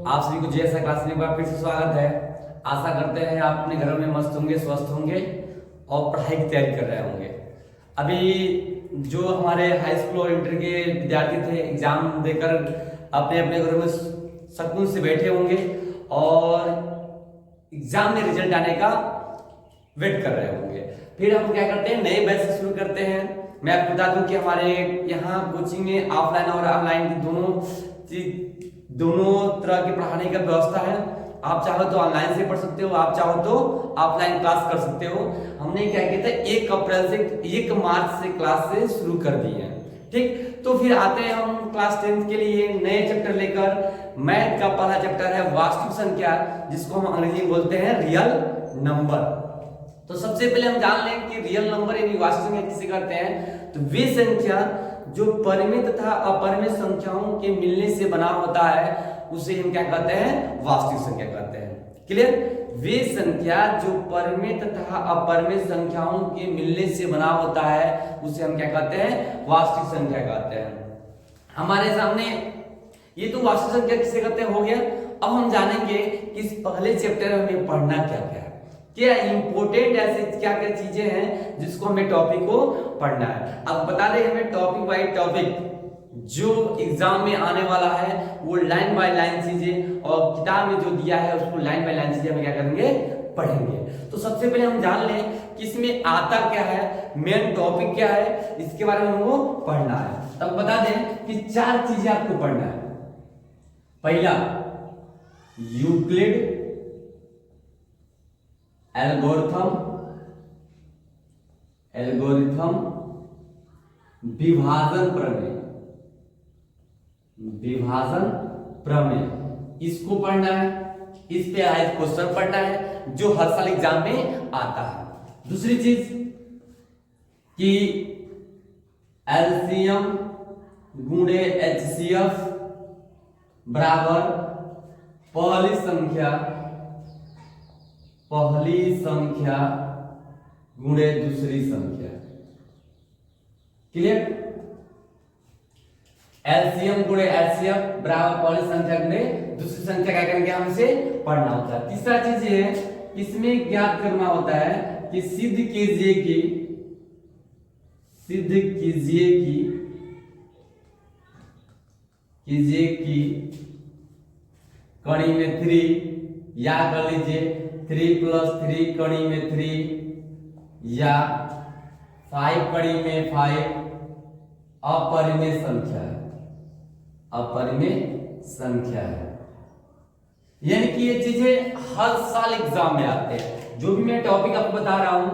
आप सभी को जैसा क्लास में एक बार फिर से स्वागत है। आशा करते हैं आप अपने घरों में मस्त होंगे, स्वस्थ होंगे और पढ़ाई की तैयारी कर रहे होंगे। अभी जो हमारे हाई स्कूल और इंटर के विद्यार्थी थे, एग्जाम देकर अपने अपने घरों में सुकून से बैठे होंगे और एग्जाम में रिजल्ट आने का वेट कर रहे होंगे। फिर हम क्या करते हैं, नए बैच शुरू करते हैं। मैं आपको बता दूं कि हमारे यहाँ कोचिंग में ऑफलाइन और ऑनलाइन की दोनों तरह की पढ़ाने का व्यवस्था है। आप चाहो तो ऑनलाइन से पढ़ सकते हो, आप चाहो तो ऑफलाइन क्लास कर सकते हो। हमने क्या किया था, 1 अप्रैल से 1 मार्च से क्लास से शुरू कर दी है। ठीक, तो फिर आते हैं हम क्लास 10th के लिए नए चैप्टर लेकर। मैथ का पहला चैप्टर है वास्तविक संख्या, जिसको हम अंग्रेजी में बोलते हैं रियल नंबर। तो सबसे पहले हम जान लें कि रियल नंबर यानी वास्तविक संख्या किसे कहते हैं। तो वे संख्या जो परिमित तथा अपरिमित संख्याओं के मिलने से बना होता है उसे हम क्या कहते हैं, वास्तविक संख्या कहते हैं। क्लियर? वे संख्या जो परिमित तथा अपरिमित संख्याओं के मिलने से बना होता है उसे हम क्या कहते हैं, वास्तविक संख्या कहते हैं। हमारे सामने ये तो वास्तविक संख्या किसे कहते हैं हो गया। अब हम जानेंगे कि इस पहले चैप्टर में हमें पढ़ना क्या क्या है, क्या इंपोर्टेंट ऐसे क्या क्या चीजें हैं जिसको हमें टॉपिक को पढ़ना है। अब बता दें हमें टॉपिक बाय टॉपिक जो एग्जाम में आने वाला है वो लाइन बाय लाइन चीजें, और किताब में जो दिया है उसको लाइन बाय लाइन चीजें हम क्या करेंगे, पढ़ेंगे। तो सबसे पहले हम जान लें कि इसमें आता क्या है, मेन टॉपिक क्या है, इसके बारे में हमको पढ़ना है। तब बता दें कि 4 चीजें आपको पढ़ना है। पहला यूक्लिड एल्गोरिथम विभाजन प्रमेय, इसको पढ़ना है। इस पे आए क्वेश्चन पढ़ना है जो हर साल एग्जाम में आता है। दूसरी चीज कि एलसीएम गुणे एचसीएफ बराबर पहली संख्या गुणे दूसरी संख्या। क्लियर? एलसीएम गुणे एचसीएफ बराबर पहली संख्या गुणे दूसरी संख्या क्या करेंगे, हमसे पढ़ना होता है। तीसरा चीज ये है, इसमें ज्ञात करना होता है कि सिद्ध कीजिए कि कड़ी में 3 या कर लीजिए 3 + 3 कड़ी में 3 या 5 कड़ी में 5 अपरिमेय संख्या है। यानी कि ये चीजें हर साल एग्जाम में आते हैं। जो भी मैं टॉपिक आपको बता रहा हूं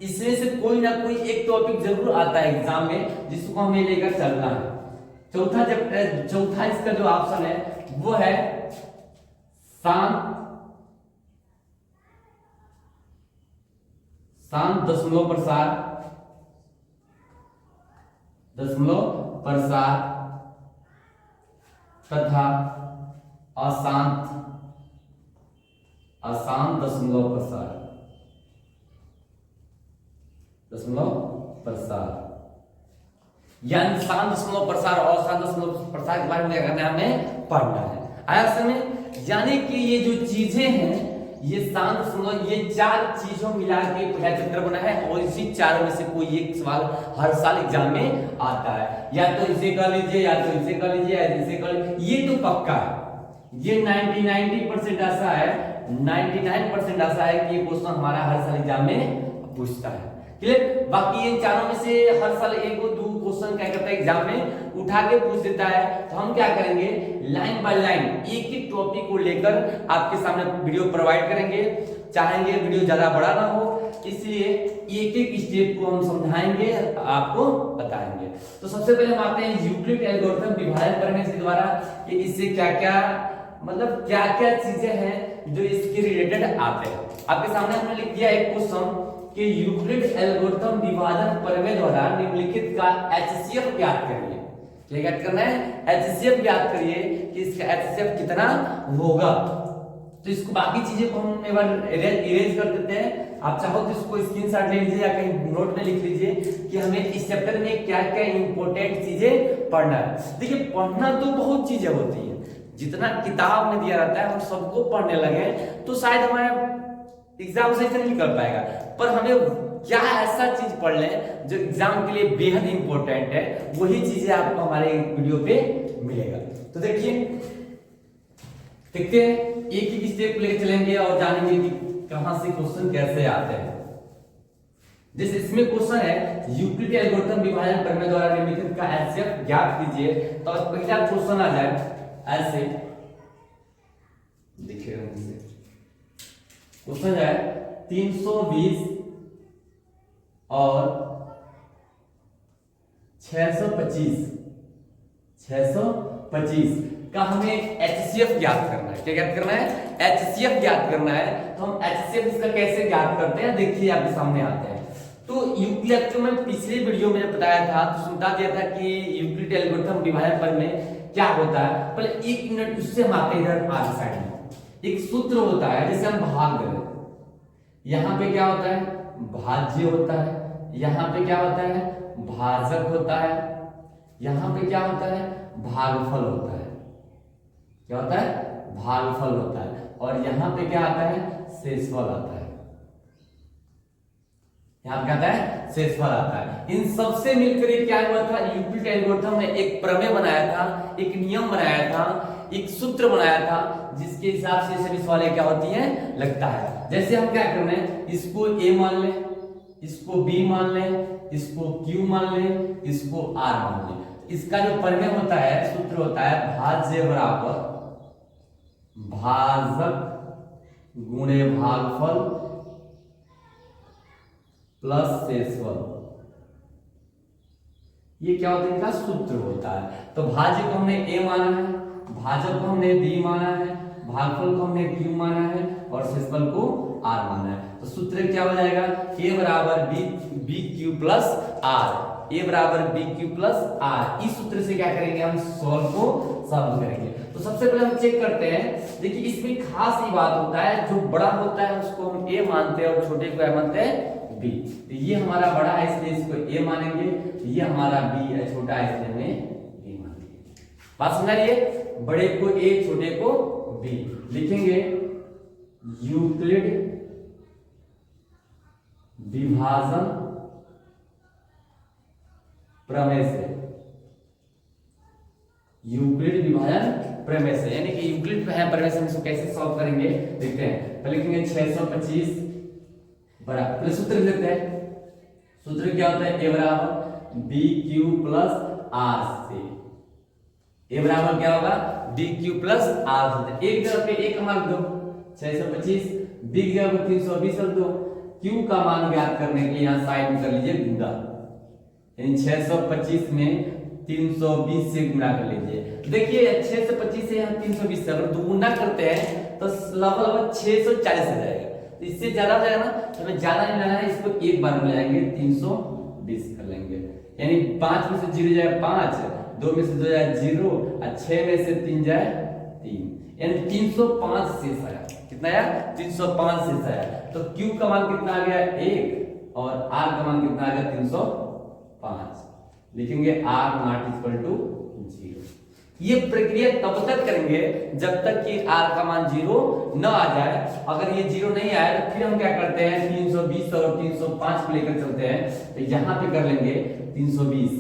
इसमें से कोई ना कोई एक टॉपिक जरूर आता है एग्जाम में जिसको हमें लेकर चलना है। चौथा इसका जो ऑप्शन है वो है शांत दशमलव प्रसार तथा अशांत दशमलव प्रसार। यानी शांत दशमलव प्रसार और अशांत दशमलव प्रसार के बारे में क्या करना है, हमें पढ़ना है। आया समझ? यानी कि ये जो चीजें हैं ये शांत दशमलव, ये 4 चीजों मिला के पहला चैप्टर बना है और इसी 4 में से कोई एक सवाल हर साल एग्जाम में आता है। या तो इसे कर लीजिए, या तो इसे कर लीजिए, या इसे कर लीजिए, ये तो पक्का है। ये 90% ऐसा है, 99% ऐसा है कि ये क्वेश्चन हमारा हर साल एग्जाम में पूछता है। क्लियर? बाकी इन चारों में से हर साल 1-2 क्वेश्चन क्या करता है एग्जाम में उठा के पूछ देता है। तो हम क्या करेंगे, लाइन बाय लाइन एक टॉपिक को लेकर आपके सामने वीडियो प्रोवाइड करेंगे। चाहेंगे वीडियो ज्यादा बड़ा ना हो, इसलिए एक स्टेप को हम समझाएंगे, आपको बताएंगे। तो सबसे पहले हम आते हैं यूक्लिड एल्गोरिथम विभाजन प्रमेय के द्वारा कि इससे क्या क्या चीजें हैं जो इसके रिलेटेड आते हैं। आपके सामने हमने लिख दिया एक क्वेश्चन कि यूक्लिड एल्गोरिथम विभाजन प्रमेय द्वारा निम्नलिखित का एचसीएफ ज्ञात करिए। क्या ज्ञात करना है, एचसीएफ ज्ञात करिए कि इसका एचसीएफ कितना होगा। तो इसको बाकी चीजें को हम एक बार इरेज कर देते हैं। आप चाहो तो इसको स्क्रीनशॉट ले लीजिए या कहीं नोट में लिख लीजिए कि हमें इस चैप्टर में क्या क्या इंपॉर्टेंट चीजें पढ़ना है। देखिए पढ़ना तो बहुत चीजें होती है, जितना किताब में दिया रहता है हम सबको पढ़ने लगे तो शायद हमारा एग्जाम सही से नहीं निकल पाएगा, पर हमें क्या ऐसा चीज पढ़ लें जो एग्जाम के लिए बेहद इंपॉर्टेंट है, वही चीजें आपको हमारे वीडियो पे मिलेगा। तो देखिए, देखते हैं एक एक स्टेप लेके चलेंगे और जानेंगे कि कहां से क्वेश्चन कैसे आते हैं। जैसे इसमें क्वेश्चन है यूक्लिड एल्गोरिथम विभाजन प्रमेय द्वारा निम्नलिखित का एचसीएफ ज्ञात कीजिए। तो पहला क्वेश्चन आ जाए ऐसे, देखिए क्वेश्चन है 320 और 625 का हमें एचसीएफ ज्ञात करना है। क्या ज्ञात करना है? एचसीएफ ज्ञात करना है। तो हम एचसीएफ इसका कैसे ज्ञात करते हैं, देखिए आपके सामने आते हैं। तो यूक्लिड में पिछले वीडियो में बताया था, तो सुनता दिया था कि यूक्लिड एल्गोरिथम विभाजन प्रमेय क्या होता है। पहले 1 मिनट उससे हम आते इधर आगे साइड में। एक सूत्र होता है, जैसे हम भाग दें, यहां पे क्या होता है? भाज्य होता है। यहां पे क्या होता है? भाजक होता है। यहां पे क्या होता है? भागफल होता है। क्या होता है? भागफल होता है। और यहां पे क्या आता है? शेषफल आता है। यहां क्या आता है? शेषफल आता है। इन सबसे मिलकर क्या हुआ था? यूक्लिड एल्गोरिथम ने एक प्रमेय बनाया था, एक नियम बनाया था, एक सूत्र बनाया था, जिसके हिसाब से सभी सवालें क्या होती हैं, लगता है। जैसे हम क्या करना है, इसको ए मान लें, इसको बी मान लें, इसको क्यू मान लें, इसको आर मान लें। इसका जो प्रमेय होता है, सूत्र होता है भाज्य बराबर भाजक गुणे भागफल प्लस शेषफल। ये क्या होता है? इनका सूत्र होता है। तो भाज्य को हमने ए माना है, भाजक को हमने बी माना है, भागफल को हमने क्यू माना है और शेषफल को आर माना है। तो सूत्र क्या हो जाएगा? ए बराबर बी क्यू प्लस आर। ए बराबर बी क्यू प्लस आर। इस सूत्र से क्या करेंगे? हम सॉल्व करेंगे। तो सबसे पहले हम चेक करते हैं। देखिए, इसमें खास ये बात होता है, जो बड़ा होता है उसको हम ए मानते हैं और छोटे को क्या मानते हैं? बी। तो ये हमारा बड़ा है इसलिए इसको ए मानेंगे, ये हमारा बी है, छोटा है इसलिए हमें बी मानेंगे। बात समझ रही है? बड़े को ए, छोटे को बी। लिखेंगे यूक्लिड विभाजन प्रमेय से, यूक्लिड विभाजन प्रमेय से, यानी कि यूक्लिड प्रमेय से हम इसको कैसे सॉल्व करेंगे देखते हैं। पहले लिखेंगे 625 बराबर, पहले सूत्र लिखते हैं। सूत्र क्या होता है? ए बराबर बी क्यू प्लस आर से। ए बराबर क्या होगा? बी क्यू प्लस आर से। एक जगह पे ए का मान दो 625, बी की जगह पे 320 रख दो। क्यू का मान ज्ञात करने के लिए यहाँ साइड में कर लीजिए गुणा, यानी 625 में 320 से गुणा कर लीजिए। देखिए 625 से यहाँ 320 से अगर गुणा करते हैं तो लगभग 640 हो जाएगा। तो इससे ज्यादा हो जाएगा ना, तो हमें ज्यादा नहीं लेना है, इसको एक बार में ले जाएंगे 320 कर लेंगे। यानी 5 में से 0 जाए 5, 2 में से 2 जाए 0 और 6 में से 3 जाए 3, यानी 305 शेष आया। कितना आया? 305 शेष आया। तो क्यू का मान कितना आ गया? 1 और आर का मान कितना आ गया? 305। लिखेंगे आर नॉट इक्वल टू 0। ये प्रक्रिया तब तक करेंगे जब तक कि आर का मान 0 न आ जाए। अगर ये 0 नहीं आया तो फिर हम क्या करते हैं? 320 और 305 को लेकर चलते हैं। तो यहाँ पे कर लेंगे 320।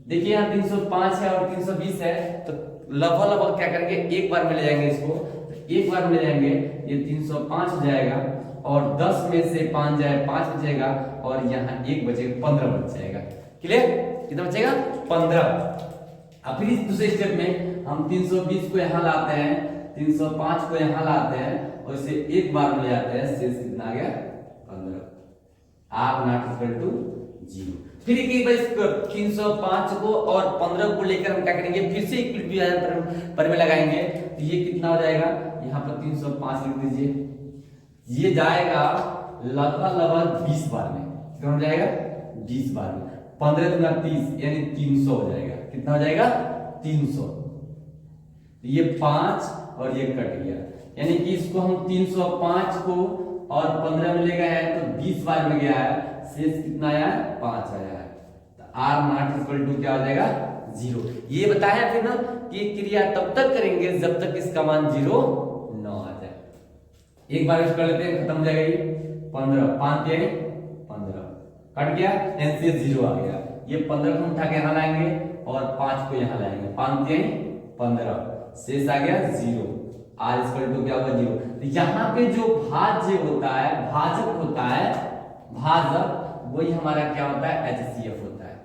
देखिए यहाँ 305 है और 320 है, तो लगभग क्या करेंगे? एक बार में ले जाएंगे इसको। तो एक बार में ले जाएंगे, ये 305 हो जाएगा और 10 में से 5 जाए 5 बचेगा और यहाँ 1 बचेगा, 15 बच जाएगा। क्लियर? कितना बचेगा? 15। अब फिर इस दूसरे स्टेप में हम 320 को यहाँ लाते हैं, 305 को यहाँ लाते हैं और इसे एक बार में ले जाते हैं। शेष कितना आ गया? 15। R not equal to 0। फिर एक बार 305 को और 15 को लेकर हम क्या करेंगे? फिर से यूक्लिड विभाजन प्रमेय लगाएंगे। तो ये कितना हो जाएगा? यहाँ पर 305 लिख दीजिए। ये जाएगा लगभग 20 बार में। कितना हो जाएगा? 20 बार में। 15 गुना 30 यानी 300 हो जाएगा। कितना हो जाएगा? 300। ये 5 और ये कट गया, यानी कि इसको हम 305 को और 15 में ले गए हैं तो 20 बार में गया है। शेष कितना आया? 5 आया है। तो आर नॉट इक्वल टू क्या हो जाएगा? जीरो। ये बताया फिर ना कि क्रिया तब तक करेंगे जब तक इसका मान जीरो न आ जाए। एक बार कर लेते हैं, खत्म हो जाएगा ये 15, 5 यानी 15 कट गया, एनसीएस जीरो आ गया। ये 15 को उठा के यहाँ लाएंगे और 5 को यहाँ लाएंगे, 5 यानी 15, शेष आ गया जीरो। आर इक्वल टू क्या होगा जीरो। तो यहाँ पे जो भाज्य होता है, भाजक होता है, भाजक वही हमारा क्या होता है, HCF होता है।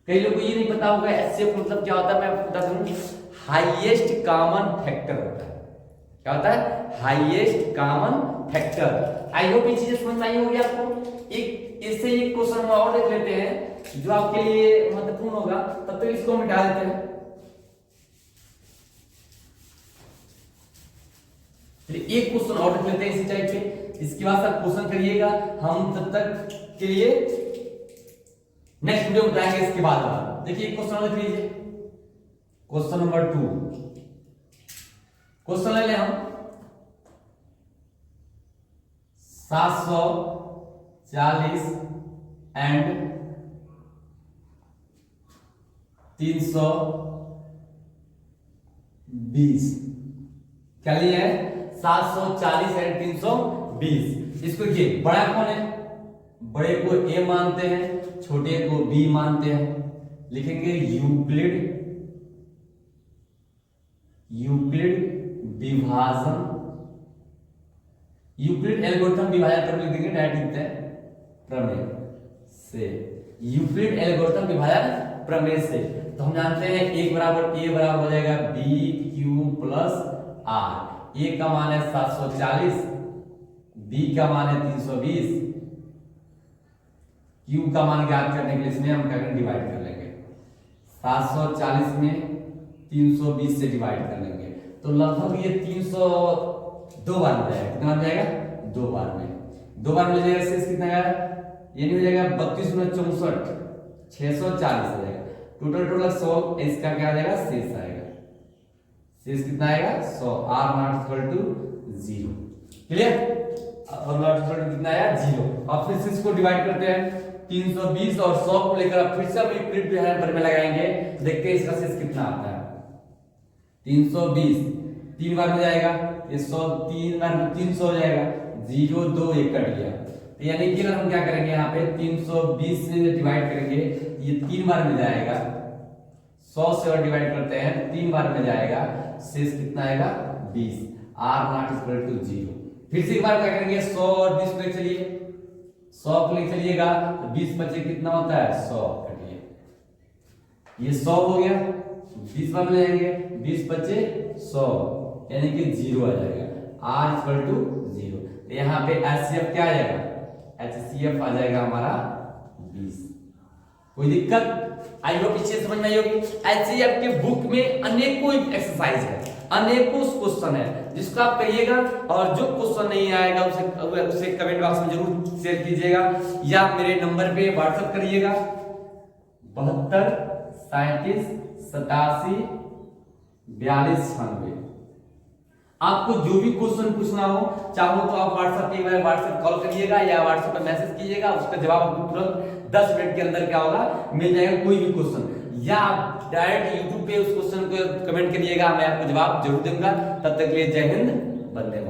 कई लोगों को ये नहीं पता होगा HCF मतलब क्या होता है, मैं आपको बता दूं, हाईएस्ट कॉमन फैक्टर होता है। क्या होता है, highest common factor. I hope ये चीजें समझ में आई होगी आपको। एक इससे एक क्वेश्चन हम और देख लेते हैं जो आपके लिए महत्वपूर्ण होगा, तब तक इसको मिटा देते हैं। एक क्वेश्चन और देख लेते हैं इसी टाइप के, इसके बाद आप क्वेश्चन करिएगा, हम तब तक के लिए नेक्स्ट वीडियो बताएंगे इसके बाद। देखिए एक क्वेश्चन लिख लीजिए, क्वेश्चन नंबर 2। क्वेश्चन ले लें हम 740 एंड 320। क्या लिया है, 740 एंड 320। इसको देखिए, बड़ा कौन है, बड़े को ए मानते हैं, छोटे को बी मानते हैं। लिखेंगे यूक्लिड विभाजन, यूक्लिड एल्गोरिथम विभाजन प्रमेय लिख देंगे, डायरेक्ट लिखते हैं प्रमेय से, यूक्लिड एल्गोरिथम विभाजन प्रमेय से। तो हम जानते हैं एक बराबर ए बराबर हो जाएगा बी क्यू प्लस आर। ए का मान है 740, बी का मान है 320, क्यू का मान ज्ञात करने के लिए इसमें हम क्या करेंगे, डिवाइड कर लेंगे। 740 में 320 से डिवाइड कर लेंगे, तो लगभग ये 302 बार हो जाएगा। कितना हो जाएगा, 2 बार में, 2 बार में जाएगा। शेष कितना आएगा, ये नहीं हो जाएगा 32 में 64, 640 हो जाएगा। टोटल 100, इसका क्या आ जाएगा, शेष आएगा। शेष कितना आएगा, 100। R not equal to 0। Clear, और नॉट इक्वल टू कितना आया, 0। अब फिर से इसको डिवाइड करते हैं, 320 और 100 को लेकर फिर से हम यूक्लिड विभाजन प्रमेय लगाएंगे, देखते हैं इसका शेष कितना आता है। 320 3 बार में जाएगा, ये 100 3 बार में 300 हो जाएगा, 0 2 1 कट गया। तो यानी कि अगर हम क्या करेंगे, यहाँ पे 320 से डिवाइड करेंगे, ये 3 बार में जाएगा, 100 से और डिवाइड करते हैं 3 बार में जाएगा, शेष कितना आएगा, 20। R not equal to 0। फिर से एक बार क्या करेंगे, 100 और 20 को चलिए, 100 को ले चलिएगा, तो 20 बचे कितना होता है, 100 कटिए, ये 100 हो गया। 20 बार में जाएंगे, 20 बचे 100, यानी कि 0 आ जाएगा। R equal to 0। तो यहाँ पे HCF क्या आ जाएगा, HCF आ जाएगा हमारा 20। कोई दिक्कत, आई होप पीछे समझ में आई होगी। HCF के बुक में अनेकों एक्सरसाइज है, अनेकों क्वेश्चन है, जिसको आप करिएगा, और जो क्वेश्चन नहीं आएगा उसे कमेंट बॉक्स में जरूर शेयर कीजिएगा, या मेरे नंबर पे व्हाट्सएप करिएगा 72 37 87 42 96। आपको जो भी क्वेश्चन पूछना हो, चाहो तो आप व्हाट्सएप पे व्हाट्सएप कॉल करिएगा या व्हाट्सएप पे मैसेज कीजिएगा, उसका जवाब आपको तुरंत 10 मिनट के अंदर क्या होगा, मिल जाएगा। कोई भी क्वेश्चन, या आप डायरेक्ट यूट्यूब पे उस क्वेश्चन को कमेंट करिएगा, मैं आपको जवाब जरूर दूंगा। तब तक के लिए जय हिंद, वंदे मातरम।